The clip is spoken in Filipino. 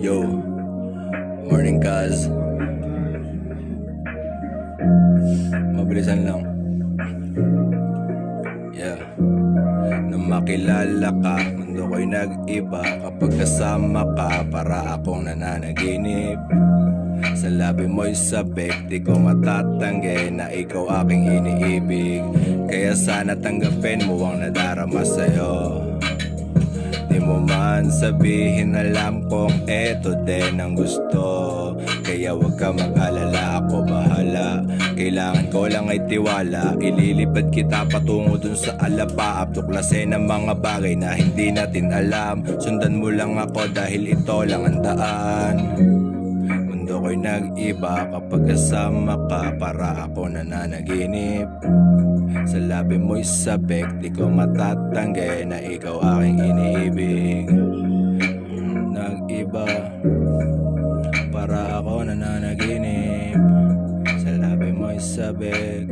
Yo, morning cuz. Mabilisan lang. Yeah. Nung makilala ka, mundo ko'y nag-iba. Kapag kasama ka, para akong nananaginip. Sa labi mo'y sabik, di ko matatanggi na ikaw aking iniibig. Kaya sana tanggapin mo ang nadarama sa'yo. Di mo man sabihin, alam kong eto din ang gusto. Kaya wag ka mag-alala, ako bahala. Kailangan ko lang ay tiwala. Ililipad kita patungo dun sa alapaap. Tuklasin ang mga bagay na hindi natin alam. Sundan mo lang ako dahil ito lang ang daan. Mundo ko'y nag-iba kapag kasama ka, para ako nananaginip. Sa labi mo'y sabik, di ko matatanggi na ikaw aking iniibig. Nag-iba, para ako nananaginip. Sa labi mo'y sabik,